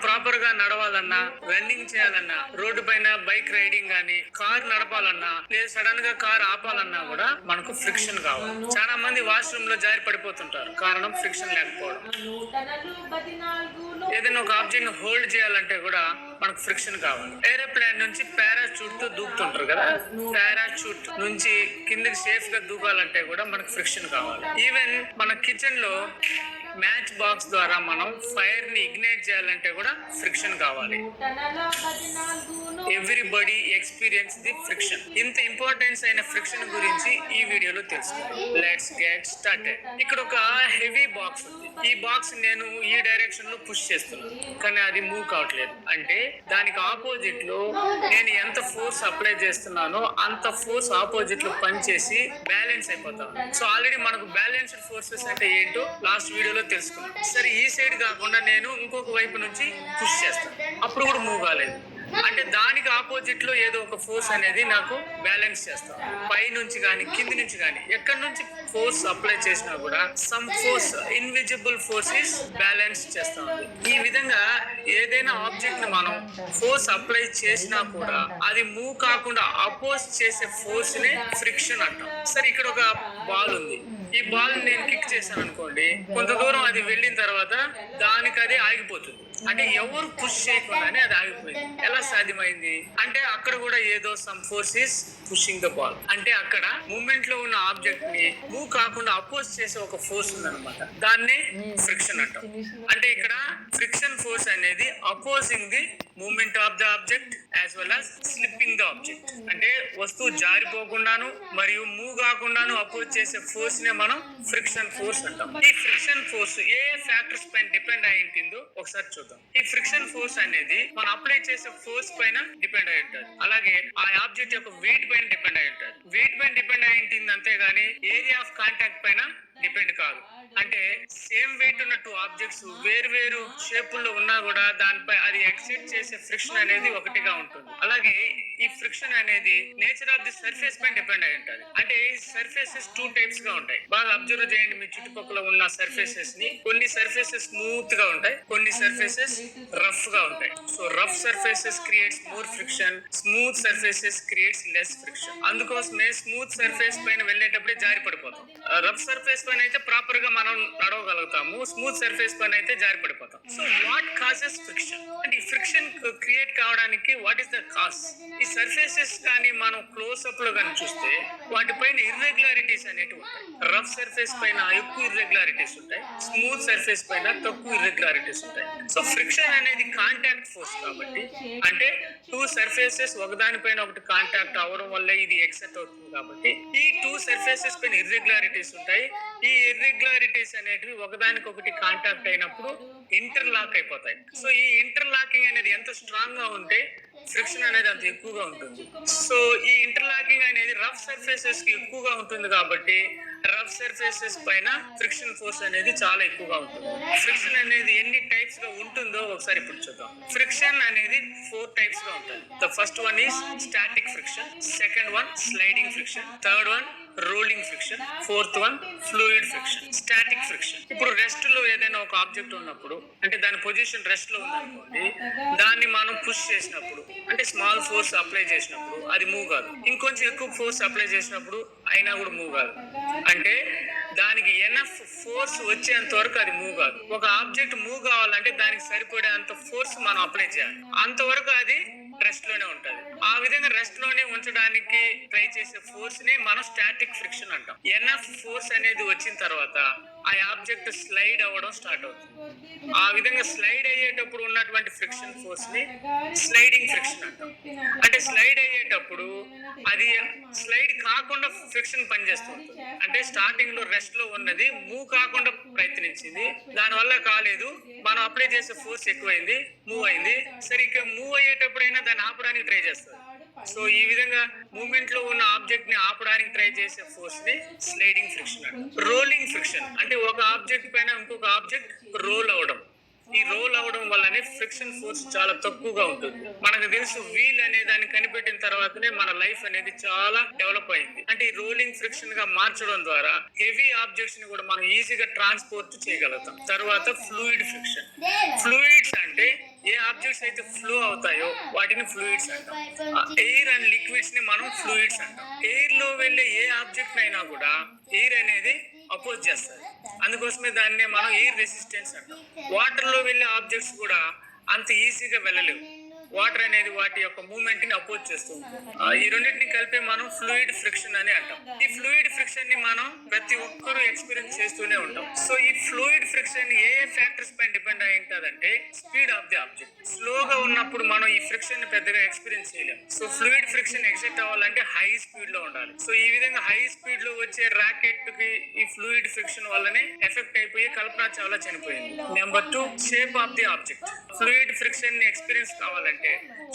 Proper గా నడవాలన్నా, running చేయాలన్నా, road పైన బైక్ రైడింగ్ గానీ, కార్ నడపాలన్నా, లేదా సడన్ గా కార్ ఆపాలన్నా కూడా మనకు ఫ్రిక్షన్ కావాలి. చాలా మంది వాష్రూమ్ లో జారి పడిపోతుంటారు, కారణం ఫ్రిక్షన్ లేకపోవడం. ఏదైనా ఒక ఆబ్జెక్ట్ ని హోల్డ్ చేయాలంటే కూడా మనకు ఫ్రిక్షన్ కావాలి. ఏరోప్లేన్ నుంచి పారాచూట్ తో దూకుతుంటారు కదా, పారాచూట్ నుంచి కిందకి సేఫ్ గా దూకాలంటే కూడా మనకు ఫ్రిక్షన్ కావాలి. ఈవెన్ మన కిచెన్ లో మ్యాచ్ బాక్స్ ద్వారా మనం ఫైర్ ని ఇగ్నైట్ చేయాలంటే కూడా ఫ్రిక్షన్ కావాలి. Everybody experience the friction. ఇంత ఇంపార్టెన్స్ అయిన ఫ్రిక్షన్ గురించి ఈ వీడియోలో తెలుసుకుందాం. Let's get started. ఇక్కడ ఒక హెవీ బాక్స్ ఉంది. ఈ బాక్స్ నేను ఈ డైరెక్షన్ లో పుష్ చేస్తున్నాను, కానీ అది మూవ్ కావట్లేదు. అంటే దానికి ఆపోజిట్ లో నేను ఎంత ఫోర్స్ అప్లై చేస్తున్నానో అంత ఫోర్స్ ఆపోజిట్ లో పనిచేసి బ్యాలెన్స్ అయిపోతాం. సో ఆల్రెడీ మనకు బ్యాలెన్స్డ్ ఫోర్సెస్ అంటే ఏంటో లాస్ట్ వీడియోలో తెలుసుకున్నాం. సరే, ఈ సైడ్ కాకుండా నేను ఇంకొక వైపు నుంచి పుష్ చేస్తాను, అప్పుడు కూడా మూవ్ కాలేదు. అంటే దానికి ఆపోజిట్ లో ఏదో ఒక ఫోర్స్ అనేది నాకు బ్యాలెన్స్ చేస్తాం. పై నుంచి కానీ కింది నుంచి కానీ ఎక్కడి నుంచి ఫోర్స్ అప్లై చేసినా కూడా some force, invisible forces balance చేస్తాం. ఈ విధంగా ఏదైనా ఆబ్జెక్ట్ ని మనం ఫోర్స్ అప్లై చేసినా కూడా అది మూవ్ కాకుండా అపోజ్ చేసే ఫోర్స్ నే ఫ్రిక్షన్ అంటాం. సరే, ఇక్కడ ఒక బాల్ ఉంది. ఈ బాల్ నేను కిక్ చేశాను అనుకోండి, కొంత దూరం అది వెళ్ళిన తర్వాత దానికి అది ఆగిపోతుంది. అంటే ఎవరు పుష్ చేయకుండానే అది ఆగిపోయింది. ఎలా సాధ్యమైంది అంటే అక్కడ కూడా ఏదో some force is pushing the ball. అంటే అక్కడ మూవ్మెంట్ లో ఉన్న ఆబ్జెక్ట్ ని మూవ్ కాకుండా అపోజ్ చేసే ఒక ఫోర్స్ ఉందన్నమాట. దాన్ని ఫ్రిక్షన్ అంటాం. అంటే ఇక్కడ ఫ్రిక్షన్ ఫోర్స్ అనేది opposing the movement of the object as well as slipping the object. అంటే వస్తువు జారిపోకుండాను మరియు మూవ్ కాకుండాను అపోజ్ చేసే ఫోర్స్ నే మనం ఫ్రిక్షన్ ఫోర్స్ అంటాం. ఈ ఫ్రిక్షన్ ఫోర్స్ ఏ ఫ్యాక్టర్స్ పైన డిపెండ్ అయి ఉంటుందో ఒకసారి చూద్దాం. ఈ ఫ్రిక్షన్ ఫోర్స్ అనేది మనం అప్లై చేసే ఫోర్స్ పైన డిపెండ్ అయి ఉంటుంది. అలాగే ఆ ఆబ్జెక్ట్ యొక్క వెయిట్ పైన డిపెండ్ అయి ఉంటుంది. వెయిట్ పైన డిపెండ్ అయి ఉంటుంది అంతేగాని ఏరియా ఆఫ్ కాంటాక్ట్ పైన డిపెండ్ కాదు. అంటే సేమ్ వెయిట్ ఉన్న టూ ఆబ్జెక్ట్స్ వేరు వేరు షేపుల్లో ఉన్నా కూడా దానిపై అది ఎక్సైట్ చేసే ఫ్రిక్షన్ అనేది ఒకటిగా ఉంటుంది. అలాగే ఈ ఫ్రిక్షన్ అనేది నేచర్ ఆఫ్ ది సర్ఫేస్ పైన డిపెండ్ అయి ఉంటుంది. అంటే ఈ సర్ఫేసెస్ టూ టైప్స్ గా ఉంటాయి. బాగా అబ్జర్వ్ చేయండి మీ చుట్టుపక్కల ఉన్న సర్ఫేసెస్ ని. కొన్ని సర్ఫేసెస్ స్మూత్ గా ఉంటాయి, కొన్ని సర్ఫేసెస్ రఫ్ గా ఉంటాయి. So rough surfaces creates more friction, smooth surfaces creates less friction. అందుకోసమే స్మూత్ సర్ఫేస్ పైన వెళ్ళేటప్పుడే జారి పడిపోతాం. రఫ్ సర్ఫేస్ పైన అయితే ప్రాపర్ గా మనం నడవగలుగుతాము, స్మూత్ సర్ఫేస్ పైన అయితే జారి పడిపోతాం. సో వాట్ కాజెస్ ఫ్రిక్షన్ అంటే ఈ ఫ్రిక్షన్ క్రియేట్ కావడానికి వాట్ ఇస్ ద కాజ్? ఈ సర్ఫేసెస్ కానీ మనం క్లోజ్ అప్ లో కానీ చూస్తే వాటిపైన ఇర్రెగ్యులారిటీస్ అనేవి ఉంటాయి. రఫ్ సర్ఫేస్ పైన ఎక్కువ ఇర్రెగ్యులారిటీస్ ఉంటాయి, స్మూత్ సర్ఫేస్ పైన తక్కువ ఇర్రెగ్యులారిటీస్ ఉంటాయి. సో ఫ్రిక్షన్ అనేది కాంటాక్ట్ ఫోర్స్ కాబట్టి, అంటే టూ సర్ఫేసెస్ ఒకదానిపైన ఒకటి కాంటాక్ట్ అవడం వల్ల ఇది ఎక్సెట్ అవుతుంది. కాబట్టి ఈ టూ సర్ఫేసెస్ పైన ఇర్రెగ్యులారిటీస్ ఉంటాయి. ఈ ఇర్రెగ్యులారిటీస్ అనేటివి ఒకదానికొకటి కాంటాక్ట్ అయినప్పుడు ఇంటర్లాక్ అయిపోతాయి. సో ఈ ఇంటర్లాకింగ్ అనేది ఎంత స్ట్రాంగ్ గా ఉంటే ఫ్రిక్షన్ అనేది అంత ఎక్కువగా ఉంటుంది. సో ఈ ఇంటర్లాకింగ్ అనేది రఫ్ సర్ఫేసెస్ కి ఎక్కువగా ఉంటుంది కాబట్టి రఫ్ సర్ఫేసెస్ పైన ఫ్రిక్షన్ ఫోర్స్ అనేది చాలా ఎక్కువగా ఉంటుంది. ఫ్రిక్షన్ అనేది ఎన్ని టైప్స్ గా ఉంటుందో ఒకసారి ఇప్పుడు చూద్దాం. ఫ్రిక్షన్ అనేది 4 టైప్స్ గా ఉంటుంది. The first one is static friction, second one sliding friction, third one rolling friction, fourth one fluid friction. Static friction ఇప్పుడు రెస్ట్ లో ఏదైనా ఒక ఆబ్జెక్ట్ ఉన్నప్పుడు, అంటే దాని పొజిషన్ రెస్ట్ లో ఉందనుకోండి, దాన్ని మనం పుష్ చేసినప్పుడు అంటే స్మాల్ ఫోర్స్ అప్లై చేసినప్పుడు అది మూవ్ కాదు. ఇంకొంచెం ఎక్కువ ఫోర్స్ అప్లై చేసినప్పుడు అయినా కూడా మూవ్ కాదు. అంటే దానికి ఎనఫ్ ఫోర్స్ వచ్చేంత వరకు అది మూవ్ కాదు. ఒక ఆబ్జెక్ట్ మూవ్ కావాలంటే దానికి సరిపడే అంత ఫోర్స్ మనం అప్లై చేయాలి, అంతవరకు అది రెస్ట్ లోనే ఉంటది. ఆ విధంగా రెస్ట్ లోనే ఉంచడానికి ట్రై చేసే ఫోర్స్ ని మనం స్టాటిక్ ఫ్రిక్షన్ అంటాం. ఎనఫ్ ఫోర్స్ అనేది వచ్చిన తర్వాత ఆ ఆబ్జెక్ట్ స్లైడ్ అవ్వడం స్టార్ట్ అవుతుంది. ఆ విధంగా స్లైడ్ అయ్యేటప్పుడు ఉన్నటువంటి ఫ్రిక్షన్ ఫోర్స్ ని స్లైడింగ్ ఫ్రిక్షన్ అంటాం. అంటే స్లైడ్ అయ్యేటప్పుడు అది స్లైడ్ కాకుండా ఫ్రిక్షన్ పనిచేస్తుంది. అంటే స్టార్టింగ్ లో రెస్ట్ లో ఉన్నది మూవ్ కాకుండా ప్రయత్నించింది, దాని వల్ల కాలేదు, మనం అప్లై చేసే ఫోర్స్ ఎక్కువైంది, మూవ్ అయింది. సరిగ్గా మూవ్ అయ్యేటప్పుడైనా దాన్ని ఆపడానికి ట్రై చేస్తుంది. సో ఈ విధంగా మూవ్మెంట్ లో ఉన్న ఆబ్జెక్ట్ ని ఆపడానికి ట్రై చేసే ఫోర్స్ ని స్లైడింగ్ ఫ్రిక్షన్ అంటాం. రోలింగ్ ఫ్రిక్షన్ అంటే ఒక ఆబ్జెక్ట్ పైన ఇంకొక ఆబ్జెక్ట్ రోల్ అవడం. ఈ రోల్ అవడం వల్లనే ఫ్రిక్షన్ ఫోర్స్ చాలా తక్కువగా ఉంటుంది. మనకు తెలుసు వీల్ అనే దాన్ని కనిపెట్టిన తర్వాతనే మన లైఫ్ అనేది చాలా డెవలప్ అయింది. అంటే ఈ రోలింగ్ ఫ్రిక్షన్ గా మార్చడం ద్వారా హెవీ ఆబ్జెక్ట్స్ ని కూడా మనం ఈజీగా ట్రాన్స్పోర్ట్ చేయగలుగుతాం. తర్వాత ఫ్లూయిడ్ ఫ్రిక్షన్. ఫ్లూయిడ్స్ అంటే ఫ్లూయిడ్స్ అయితే ఫ్లో అవుతాయో వాటిని ఫ్లూయిడ్స్ అంటాం. ఎయిర్ అండ్ లిక్విడ్స్ ని మనం ఫ్లూయిడ్స్ అంటాం. ఎయిర్ లో వెళ్ళే ఏ ఆబ్జెక్ట్ అయినా కూడా ఎయిర్ అనేది అపోజ్ చేస్తుంది, అందుకోసమే దాన్నే మనం ఎయిర్ రెసిస్టెన్స్ అంటాం. వాటర్ లో వెళ్ళే ఆబ్జెక్ట్స్ కూడా అంత ఈజీగా వెళ్ళలేవు, వాటర్ అనేది వాటి యొక్క మూవ్మెంట్ ని అపోజ్ చేస్తుంది. ఈ రెండింటిని కలిపి మనం ఫ్లూయిడ్ ఫ్రిక్షన్ అని అంటాం. ఈ ఫ్లూయిడ్ ఫ్రిక్షన్ ని మనం ప్రతి ఒక్కరూ ఎక్స్పీరియన్స్ చేస్తూనే ఉంటాం. సో ఈ ఫ్లూయిడ్ ఫ్రిక్షన్ ఏ ఫ్యాక్టర్స్ పైన డిపెండ్ అయి ఉంటుందంటే స్పీడ్ ఆఫ్ ది ఆబ్జెక్ట్. స్లోగా ఉన్నప్పుడు మనం ఈ ఫ్రిక్షన్ ని పెద్దగా ఎక్స్పీరియన్స్ చేయలేం. సో ఫ్లూయిడ్ ఫ్రిక్షన్ ఎగ్జిట్ అవ్వాలంటే హై స్పీడ్ లో ఉండాలి. సో ఈ విధంగా హై స్పీడ్ లో వచ్చే రాకెట్ కి ఈ ఫ్లూయిడ్ ఫ్రిక్షన్ వల్లనే ఎఫెక్ట్ అయిపోయి కల్పన చావ్లా చనిపోయింది. Number 2, shape of the object. Fluid friction ని ఎక్స్పీరియన్స్ కావాలంటే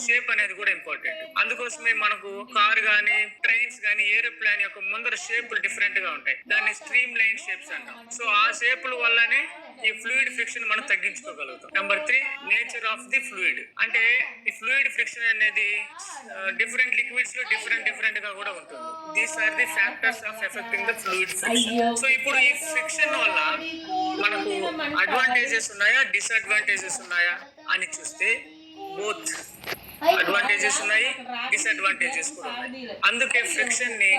షేప్ అనేది కూడా ఇంపార్టెంట్. అందుకోసమే మనకు కార్ గానీ, ట్రైన్స్ గానీ, ఏరోప్లేన్ యొక్క ముందర షేపులు డిఫరెంట్ గా ఉంటాయి, దాన్ని స్ట్రీమ్ లైన్ షేప్స్ అంటాం. సో ఆ షేపుల వల్లనే ఈ ఫ్లూయిడ్ ఫ్రిక్షన్ మనం తగ్గించుకోగలుగుతాం. Number 3, nature of the fluid. అంటే ఈ ఫ్లూయిడ్ ఫ్రిక్షన్ అనేది డిఫరెంట్ లిక్విడ్స్ లో డిఫరెంట్ గా కూడా ఉంటుంది. These are the factors of affecting the fluid friction. So ఇప్పుడు ఈ ఫ్రిక్షన్ వల్ల మనకు అడ్వాంటేజెస్ ఉన్నాయా, డిసడ్వాంటేజెస్ ఉన్నాయా అని చూస్తే బోత్ అడ్వాంటేజెస్ ఉన్నాయి, డిసడ్వాంటేజెస్ కూడా ఉన్నాయి. అందుకే ఫ్రిక్షన్ ని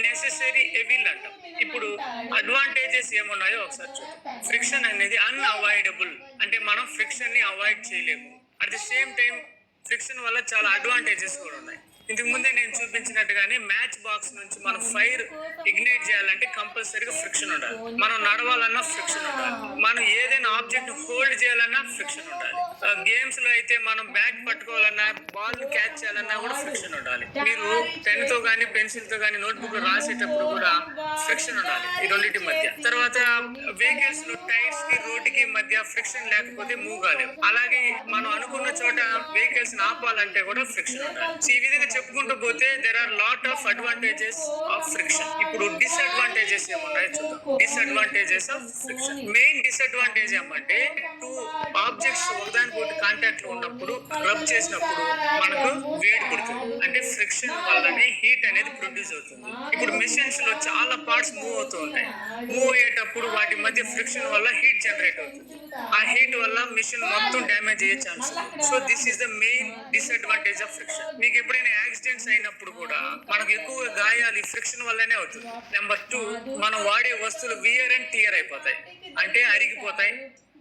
నెసెసరీ ఎవిల్ అంటాం. ఇప్పుడు అడ్వాంటేజెస్ ఏమున్నాయో ఒకసారి చూద్దాం. ఫ్రిక్షన్ అనేది అన్అవాయిడబుల్, అంటే మనం ఫ్రిక్షన్ ని అవాయిడ్ చేయలేము. At the same time friction వల్ల చాలా అడ్వాంటేజెస్ కూడా ఉన్నాయి. ఇంతకు ముందే నేను చూపించినట్టుగానే మ్యాచ్ బాక్స్ నుంచి మనం ఫైర్ ఇగ్నైట్ చేయాలంటే కంపల్సరీగా ఫ్రిక్షన్ ఉండాలి. మనం నడవాలన్నా ఫ్రిక్షన్ ఉండాలి. మనం ఏదైనా ఆబ్జెక్ట్ హోల్డ్ చేయాలన్నా ఫ్రిక్షన్ ఉండాలి. గేమ్స్ లో అయితే మనం బ్యాట్ పట్టుకోవాలన్నా, బాల్ క్యాచ్ చేయాలన్నా కూడా ఫ్రిక్షన్ ఉండాలి. మీరు పెన్ తో గానీ, పెన్సిల్ తో గానీ నోట్బుక్ లో రాసేటప్పుడు కూడా ఫ్రిక్షన్ ఉండాలి ఈ రెండింటి మధ్య. తర్వాత వెహికల్స్ లో టైర్స్ కి, రోడ్ కి మధ్య ఫ్రిక్షన్ లేకపోతే మూవ్ కాలేము. అలాగే మనం అనుకున్న చోట వెహికల్స్ ఆపాలంటే కూడా ఫ్రిక్షన్ ఉండాలి. ఈ విధంగా చెప్పుకుంటూ పోతే there are lot of advantages of friction. ఇప్పుడు డిసడ్వాంటేజెస్ ఏమున్నాయో చూద్దాం. Disadvantages of friction. Main disadvantage ఏమంటే 2 ఆబ్జెక్ట్స్ ఒకదానికొకటి కాంటాక్ట్ లో ఉన్నప్పుడు, రబ్ చేసినప్పుడు మనకు వేడి పుడుతుంది. అంటే ఫ్రిక్షన్ వల్లనే హీట్ అనేది ప్రొడ్యూస్ అవుతుంది. ఇప్పుడు మెషిన్స్ లో చాలా పార్ట్స్ మూవ్ అవుతూ ఉంటాయి. మూవ్ అయ్యేటప్పుడు వాటి మధ్య ఫ్రిక్షన్ వల్ల హీట్ జనరేట్ అవుతుంది. ఆ హీట్ వల్ల మిషన్ మొత్తం డ్యామేజ్ అయ్యే ఛాన్స్ ఉంది. So this is the main disadvantage of friction. మీకు ఎప్పుడైనా యాక్సిడెంట్స్ అయినప్పుడు కూడా మనకు ఎక్కువ గాయాలు ఫ్రిక్షన్ వల్లనే అవుతుంది. నెంబర్ 2, మనం వాడే వస్తువులు వియర్ అండ్ టియర్ అయిపోతాయి, అంటే అరిగిపోతాయి,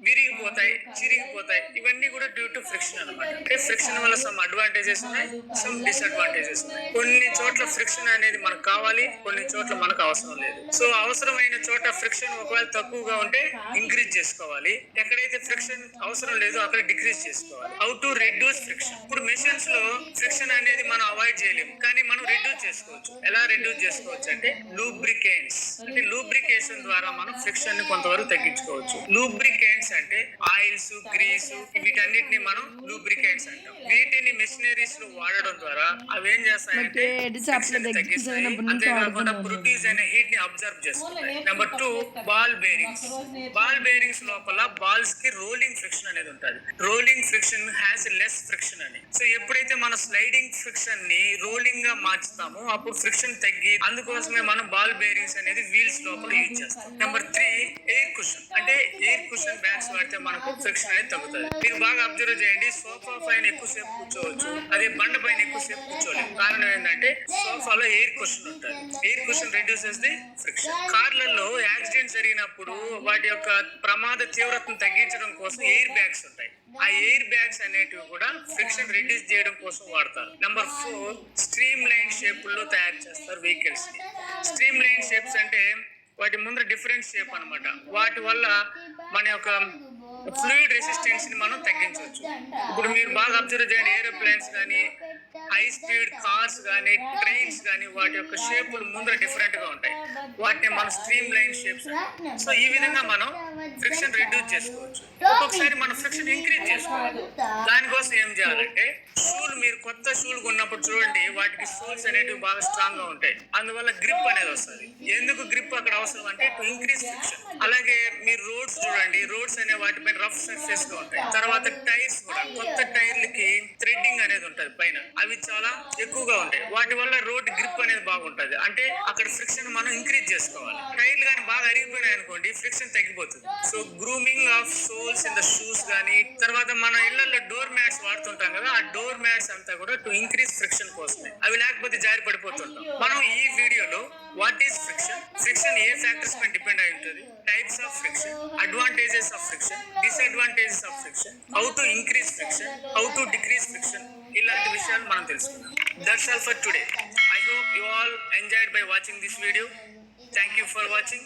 విరిగిపోతాయి, చిరిగిపోతాయి. ఇవన్నీ కూడా డ్యూ టు ఫ్రిక్షన్ అన్నమాట. అంటే ఫ్రిక్షన్ వల్ల సమ్ అడ్వాంటేజెస్ ఉన్నాయి, సమ్ డిసడ్వాంటేజెస్ ఉన్నాయి. కొన్ని చోట్ల ఫ్రిక్షన్ అనేది మనకు కావాలి, కొన్ని చోట్ల మనకు అవసరం లేదు. సో అవసరమైన చోట ఫ్రిక్షన్ ఒకవేళ తక్కువగా ఉంటే ఇంక్రీజ్ చేసుకోవాలి, ఎక్కడైతే ఫ్రిక్షన్ అవసరం లేదో అక్కడ డిక్రీజ్ చేసుకోవాలి. How to reduce friction. ఇప్పుడు మెషిన్స్ లో ఫ్రిక్షన్ అనేది మనం అవాయిడ్ చేయలేము, కానీ మనం రెడ్యూస్ చేసుకోవచ్చు. ఎలా రెడ్యూస్ చేసుకోవచ్చు అంటే లూబ్రికెంట్స్. అంటే లూబ్రికేషన్ ద్వారా మనం ఫ్రిక్షన్ ని కొంతవరకు తగ్గించుకోవచ్చు. లూబ్రికెంట్స్ అంటే ఆయిల్స్, గ్రీస్, వీటన్నిటిని మనం లూబ్రికెంట్స్ అంటాం. వీటిని మెషినరీస్ లో వాడడం ద్వారా అవి ఏం చేస్తాయంటే తగ్గిస్తాయి, అంతేకాకుండా ప్రొడ్యూస్ అయిన హీట్ ని అబ్జర్వ్ చేస్తాయి. Number 2, ball bearings. Ball bearings లోపల బాల్స్ కి రోలింగ్ ఫ్రిక్షన్ అనేది ఉంటుంది. Rolling friction has less friction అని. సో ఎప్పుడైతే మనం స్లైడింగ్ ఫ్రిక్షన్ ని రోలింగ్ గా మార్చుతామో అప్పుడు ఫ్రిక్షన్ తగ్గి, అందుకోసమే మనం బాల్ బేరింగ్స్ అనేది వీల్స్ లోపల యూజ్ చేస్తాం. Number 3, air cushion. అంటే ఎయిర్ కుషన్ బ్యాగ్స్ వాడితే మనకు ఫ్రిక్షన్ అనేది తగ్గుతుంది. మీరు బాగా అబ్జర్వ్ చేయండి, సోఫా పైన ఎక్కువసేపు కూర్చోవచ్చు, అదే బండ పైన ఎక్కువసేపు కూర్చోలేదు. కారణం ఏంటంటే సోఫాలో ఎయిర్ కుషన్ ఉంటుంది. Air cushion reduces the friction. కార్లలో యాక్సిడెంట్ జరిగినప్పుడు వాటి యొక్క ప్రమాద తీవ్రతను తగ్గించడం కోసం ఎయిర్ బ్యాగ్స్ ఉంటాయి. ఆ ఎయిర్ బ్యాగ్స్ అనేటివి కూడా ఫ్రిక్షన్ రెడ్యూస్ చేయడం కోసం వాడతారు. నెంబర్ 4, స్ట్రీమ్ లైన్ షేపుల్లో తయారు చేస్తారు వెహికల్స్ ని. స్ట్రీమ్ లైన్ షేప్స్ అంటే వాటి ముందర డిఫరెంట్ షేప్ అన్నమాట. వాటి వల్ల మన యొక్క ఫ్లూయిడ్ రెసిస్టెన్స్ ని మనం తగ్గించవచ్చు. ఇప్పుడు మీరు బాగా అబ్జర్వ్ చేయండి, ఏరోప్లేన్స్ కానీ, హై స్పీడ్ కార్స్ కానీ, ట్రైన్స్ కానీ, వాటి యొక్క షేపులు ముందర డిఫరెంట్ గా ఉంటాయి. వాటిని మనం స్ట్రీమ్ లైన్ షేప్స్. సో ఈ విధంగా మనం ఫ్రిక్షన్ రెడ్యూస్ చేసుకోవచ్చు. ఒక్కొక్కసారి మనం ఫ్రిక్షన్ ఇంక్రీజ్ చేసుకోవాలి. దానికోసం ఏం చేయాలంటే షూలు, మీరు కొత్త షూలు కొన్నప్పుడు చూడండి, వాటికి సోల్స్ అనేటివి బాగా స్ట్రాంగ్ గా ఉంటాయి. అందువల్ల గ్రిప్ అనేది వస్తుంది. ఎందుకు గ్రిప్ అక్కడ అవసరం అంటే టు ఇంక్రీజ్ ఫ్రిక్షన్. అలాగే మీరు రోడ్స్ చూడండి, రోడ్స్ అనే వాటిపైన రఫ్ సర్ఫేస్ గా ఉంటాయి. తర్వాత టైర్స్ కూడా, కొత్త టైర్లకి థ్రెడ్డింగ్ అనేది ఉంటుంది పైన, అవి చాలా ఎక్కువగా ఉంటాయి. వాటి వల్ల రోడ్ గ్రిప్ అనేది బాగుంటది. అంటే అక్కడ ఫ్రిక్షన్ మనం ఇంక్రీజ్ చేసుకోవాలి. టైర్లు కానీ బాగా లేకపోయినాయి అనుకోండి ఫ్రిక్షన్ తగ్గిపోతుంది. So grooming of souls in the shoes గానీ, తర్వాత మన ఇళ్లలో డోర్ మ్యాట్స్ వాడుతుంటాం కదా, ఆ డోర్ మ్యాట్స్ అంతా కూడా టు ఇంక్రీజ్ ఫ్రిక్షన్ కోసమే. అవి లేకపోతే జారి పడిపోతుంటాం. మనం ఈ వీడియోలో వాట్ ఈస్ ఫ్రిక్షన్, ఫ్రిక్షన్ ఏ ఫ్యాక్టర్స్ పై డిపెండ్ అయి ఉంటుంది, types of friction, advantages of friction, disadvantages of friction, how to increase friction, how to decrease friction, ఇలాంటి విషయాలు మనం తెలుసుకుందాం. That's all for today. I hope you all enjoyed by watching this video. Thank you for watching.